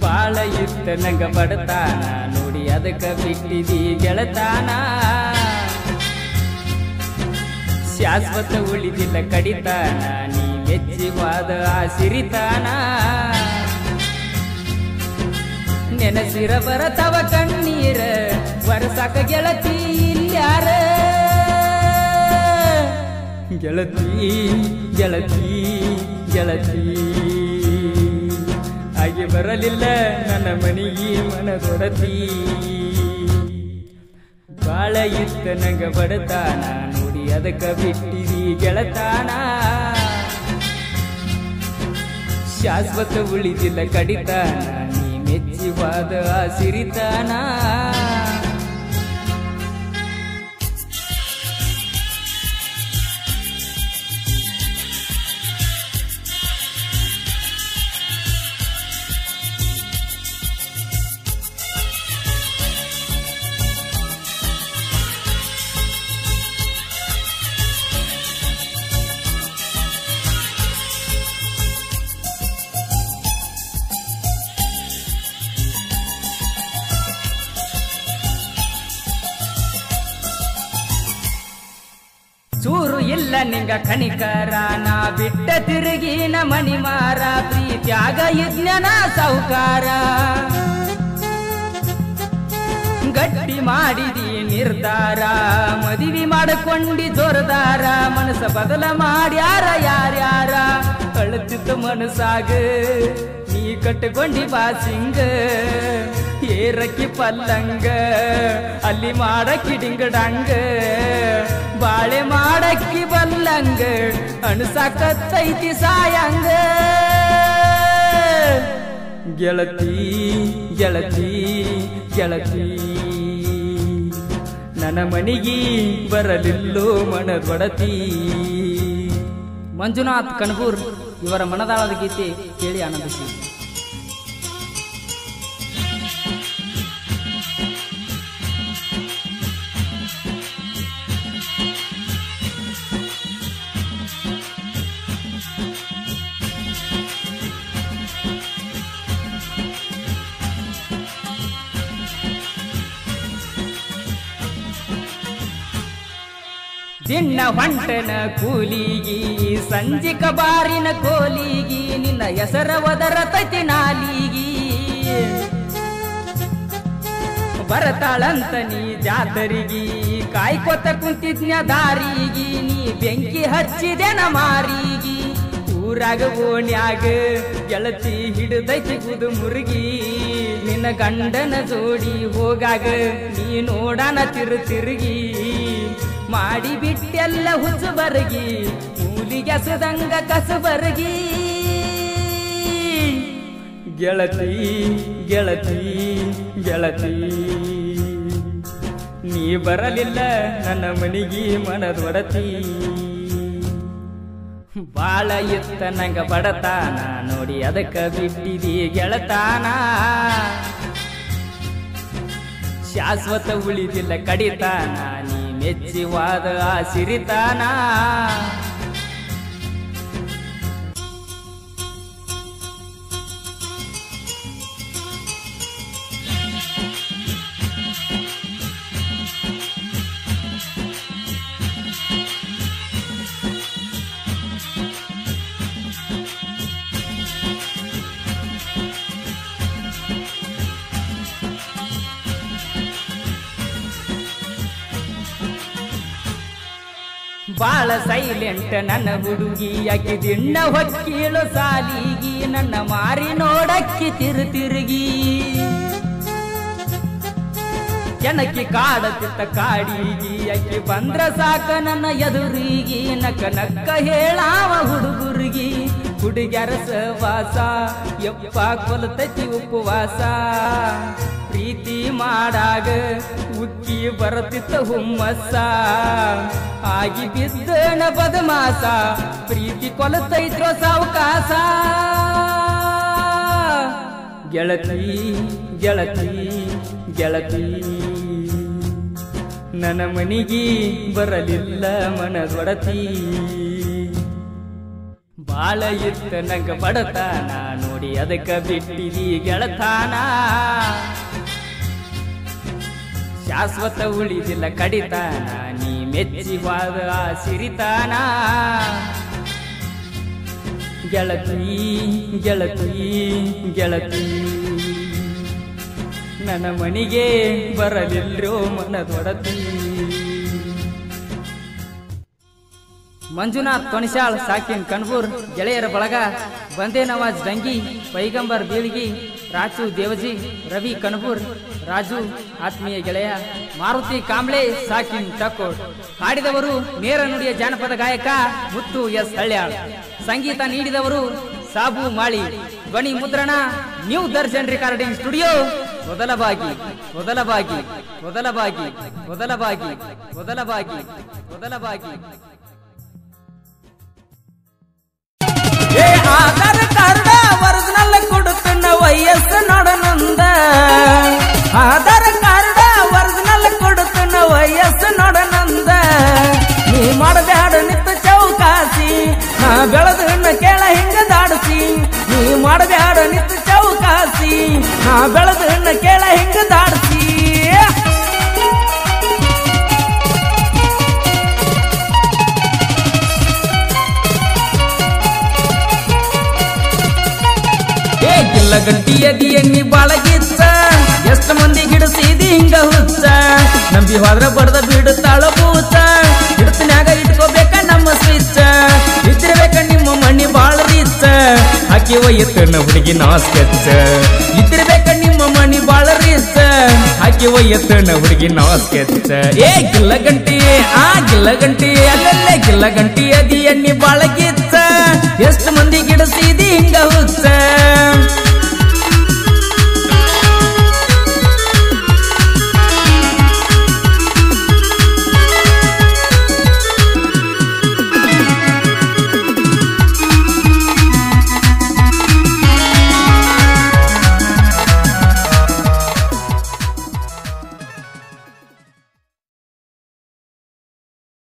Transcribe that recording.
ಬಾಳ ಇತ್ತ ನಂಗ ಬಡತಾನ ನೋಡಿ ಅದಕ್ಕ ಬಿಟ್ಟಿದಿ ಗೆಳತಾನ ಶಾಶ್ವತ ಉಳಿದಿಲ್ಲ ಕಡಿತಾನ ನೀ ಮೆಚ್ಚಿವಾದ ಆ ಸಿರಿತಾನ ನೆನಸಿರ ಬರತವ ಕಣ್ಣೀರ ವರ್ಷಕ ಗೆಳತಿ ಇಲ್ಯಾರ ಗೆಳತಿ ಗೆಳತಿ ಗೆಳತಿ ಹಾಗೆ ಬರಲಿಲ್ಲ ನನ್ನ ಮನೆಗೆ ಮನದೊಡತಿ ಬಾಳ ಇತ್ತ ನಂಗ ಬಡತಾನ ನೋಡಿ ಅದಕ್ಕ ಬಿಟ್ಟಿದಿ ಗೆಳತಾನ ಶಾಶ್ವತ ಉಳಿದಿಲ್ಲ ಕಡಿತಾನ ನೀ ಮೆಚ್ಚಿವಾದ ಆ ಸಿರಿತಾನ ಚೂರು ಇಲ್ಲ ನಿಂಗ ಕಣಿಕರ ನಾ ಬಿಟ್ಟ ತಿರುಗಿನ ಮಣಿಮಾರ ಪ್ರೀತ್ಯಾಗ ಯಜ್ಞನ ಸೌಕಾರ ಗಟ್ಟಿ ಮಾಡಿದಿ ನಿರ್ಧಾರ ಮದುವೆ ಮಾಡಿಕೊಂಡಿ ಜೋರದಾರ ಮನಸ್ಸ ಬದಲ ಮಾಡ್ಯಾರ ಯಾರ್ಯಾರ ಅಳುತ್ತಿತ್ತು ಮನಸ್ಸಾಗ ನೀ ಕಟ್ಟಕೊಂಡಿ ಬಾಸಿಂಗ ಏರಕ್ಕಿ ಪಲ್ಲಂಗ ಅಲ್ಲಿ ಮಾಡಕ್ಕಿ ಡಿಂಗಡಂಗ ಬಾಳೆ ಮಾಡಕ್ಕಿ ಬಲ್ಲಂಗ ಅಣಸಾಕತ್ತೈತಿ ಸಾಯಂಗ ಗೆಳತಿ ಗೆಳತಿ ಗೆಳತಿ ನನ್ನ ಮನಿಗಿ ಬರಲಿಲ್ಲೋ ಮನದೊಡತಿ. ಮಂಜುನಾಥ್ ಕಣಬೂರ್ ಇವರ ಮನದಾಳದ ಗೀತೆ ಕೇಳಿ ಆನಂದಿಸಿ. ದಿನ್ನ ಹೊಂಟನ ಕೂಲಿಗಿ ಸಂಜಿಕ ಬಾರಿನ ಕೋಲಿಗಿ ನಿನ್ನ ಹೆಸರ ಒದರತೈತಿ ನಾಲಿಗಿ ಬರತಾಳಂತ ನೀ ಜಾತರಿಗಿ ಕಾಯ್ಕೊತ ಕುಂತಿದ್ನ ದಾರಿಗಿ ನೀ ಬೆಂಕಿ ಹಚ್ಚಿದೆನ ಮಾರಿಗಿ ಊರಾಗ ಓಣ್ಯಾಗ ಗೆಳತಿ ಹಿಡಿದೈತಿ ಗುದು ಮುರುಗಿ ನಿನ್ನ ಗಂಡನ ಜೋಡಿ ಹೋಗಾಗ ನೀ ನೋಡನ ತಿರುಗಿ ಮಾಡಿ ಬಿಟ್ಟೆಲ್ಲ ಹುಚ್ಚು ಬರಗಿ ಮೂಲಿಗೆಸದಂಗ ಕಸು ಬರಗಿ ಗೆಳತಿ ಗೆಳತಿ ಗೆಳತಿ ನೀ ಬರಲಿಲ್ಲ ನನ್ನ ಮನಿಗಿ ಮನದೊಡತಿ. ಬಾಳ ಇತ್ತ ನಂಗ ಬಡತಾನ ನೋಡಿ ಅದಕ್ಕ ಬಿಟ್ಟಿದಿ ಗೆಳತಾನ ಶಾಶ್ವತ ಉಳಿದಿಲ್ಲ ಕಡಿತಾನ ನೀ ಮೆಚ್ಚಿವಾದ ಆ ಸಿರಿತಾನ ಬಾಳ ಸೈಲೆಂಟ್ ನನ್ನ ಹುಡುಗಿ ಆಕಿ ದಿಣ್ಣ ಹೊಕ್ಕೀಳು ಸಾಲಿಗಿ ನನ್ನ ಮಾರಿ ನೋಡಕ್ಕಿ ತಿರುಗಿ ಕೆಣಕಿ ಕಾಡತಿತ್ತ ಕಾಡಿಗಿ ಆಕಿ ಬಂದ್ರ ಸಾಕ ನನ್ನ ಎದುರಿಗಿ ನಕ್ಕ ನಕ್ಕ ಹೇಳಾವ ಹುಡುಗುರ್ಗಿ ಹುಡುಗ್ಯಾರ ಸವಾಸ ಯಪ್ಪ ಕೊಲತೈತಿ ಉಪವಾಸ ಪ್ರೀತಿ ಮಾಡಾಗ ಉಕ್ಕಿ ಬರತಿತ್ತ ಹುಮ್ಮಸ್ಸ ಆಗಿ ಬಿದ್ದನ ಬದಮಾಸ ಪ್ರೀತಿ ಕೊಲತೈತ್ರೋ ಸಾವಕಾಸ ಗೆಳತಿ ಗೆಳತಿ ಗೆಳತಿ ನನ್ನ ಮನಿಗಿ ಬರಲಿಲ್ಲ ಮನದೊಡತಿ. ಬಾಳ ಇತ್ತ ನಂಗ ಬಡತಾನ ನೋಡಿ ಅದಕ್ಕ ಬಿಟ್ಟಿದಿ ಗೆಳತಾನ ಶಾಶ್ವತ ಉಳಿದಿಲ್ಲ ಕಡಿತಾನ ನೀ ಮೆಚ್ಚಿವಾದ ಸಿರಿತಾನ ಗೆಳತಿ ಗೆಳತಿ ಗೆಳತಿ ನನ್ನ ಮನಿಗೆ ಬರಲಿಲ್ರೋ ಮನದೊಡತಿ ಮಂಜುನಾಥ್ ತೊಣಿಸಾಳ್ ಸಾಕಿನ್ ಕಣ್ಬೂರ್ ಗೆಳೆಯರ ಬಳಗ ಬಂದೇ ನವಾಜ್ ದಂಗಿ ಪೈಗಂಬರ್ ಬೀಳ್ಗಿ ರಾಜು ದೇವಜಿ ರವಿ ಕಣ್ಬೂರ್ ರಾಜು ಆತ್ಮೀಯ ಗೆಳೆಯ ಮಾರುತಿ ಕಾಂಬ್ಳೆ ಸಾಕಿನ್ ಟಕೋಟ್ ಹಾಡಿದವರು ನೇರ ನುಡಿಯ ಜಾನಪದ ಗಾಯಕ ಮುತ್ತು ಎಸ್ ಹಳ್ಯಾಳ್ ಸಂಗೀತ ನೀಡಿದವರು ಸಾಬು ಮಾಳಿ ಧ್ವನಿ ಮುದ್ರಣ ನ್ಯೂ ದರ್ಶನ್ ರೆಕಾರ್ಡಿಂಗ್ ಸ್ಟುಡಿಯೋ ಮೊದಲವಾಗಿ ಮೊದಲವಾಗಿ ಮೊದಲವಾಗಿ ಮೊದಲವಾಗಿ ಮೊದಲವಾಗಿ ಮೊದಲವಾಗಿ ಆಧಾರ್ ಕಾರ್ಡ ಒರಿಜಿನಲ್ ಕೊಡುತ್ತನ್ನ ವಯಸ್ಸು ನೋಡನಂದ ಆಧಾರ್ ಕಾರ್ಡ ಒರಿಜಿನಲ್ ಕೊಡುತ್ತನ್ನ ವಯಸ್ಸು ನೋಡನಂದ ನೀ ಮಾಡಬ್ಯಾಡ ನಿತ್ತ ಚೌಕಾಸಿ ನಾ ಬೆಳೆದನ್ನ ಕೇಳ ಹಿಂಗ ದಾಡಿಸಿ ನೀ ಮಾಡಬ್ಯಾಡ ನಿತ್ತ ಚೌಕಾಸಿ ನಾ ಬೆಳೆದನ್ನ ಕೇಳ ಹಿಂಗ ದಾಡಿಸಿ ಗಿಲ್ಲ ಗಂಟಿಯದಿ ಎಣ್ಣಿ ಬಾಳಗಿತ್ತ ಎಷ್ಟ ಮಂದಿ ಗಿಡಸಿದಿ ಹಿಂಗ ಹುಚ್ಚ ನಂಬಿ ಹೋದ್ರ ಬಡ್ದ ಬಿಡುತ್ತಾಳ ಬೂತ ಹಿಡ್ತನ್ಯಾಗ ಇಟ್ಕೋಬೇಕ ನಮ್ಮ ಸ್ವಿಚ್ಚ ಇದ್ದಿರ್ಬೇಕ ನಿಮ್ಮ ಮಣ್ಣಿ ಬಾಳ ರೀಚ ಹಾಕಿ ಒಯ್ಯತ್ತನ ಹುಡುಗಿ ನಾಸ್ಕೆಚ್ಚ ಇದ್ದಿರ್ಬೇಕ ನಿಮ್ಮ ಮಣ್ಣಿ ಬಾಳ ರೀಚ ಹಾಕಿ ಒಯ್ಯತ್ತನ ಹುಡುಗಿ ನಾಸ್ಕೆಚ್ಚ ಗಿಲ್ಲ ಗಂಟಿ ಗಿಲ್ಲ ಗಂಟಿ ಅಲ್ಲಲ್ಲೇ